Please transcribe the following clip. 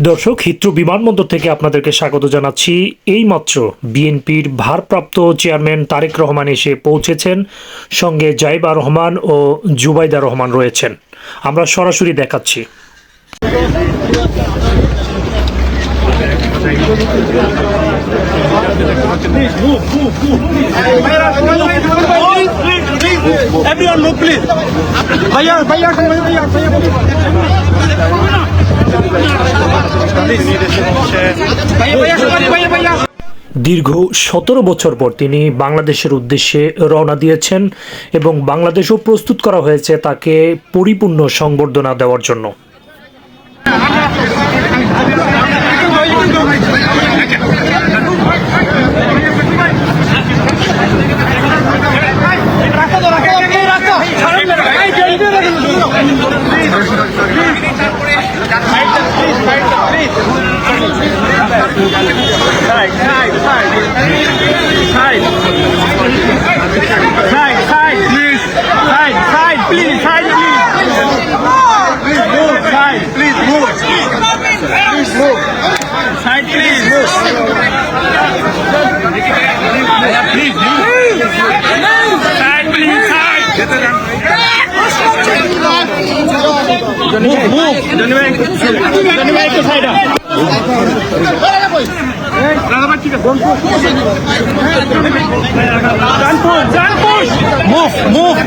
দর্শক, হিথ্রো বিমানবন্দর থেকে আপনাদেরকে স্বাগত জানাচ্ছি। এইমাত্র বিএনপির ভারপ্রাপ্ত চেয়ারম্যান তারেক রহমান এসে পৌঁছেছেন, সঙ্গে জাইবা রহমান ও জুবাইদা রহমান রয়েছেন। আমরা সরাসরি দেখাচ্ছি। Everyone move, please. Bhaiya. দীর্ঘ ১৭ বছর পর তিনি বাংলাদেশের উদ্দেশ্যে রওনা দিয়েছেন এবং বাংলাদেশও প্রস্তুত করা হয়েছে তাকে পরিপূর্ণ সংবর্ধনা দেওয়ার জন্য। Move.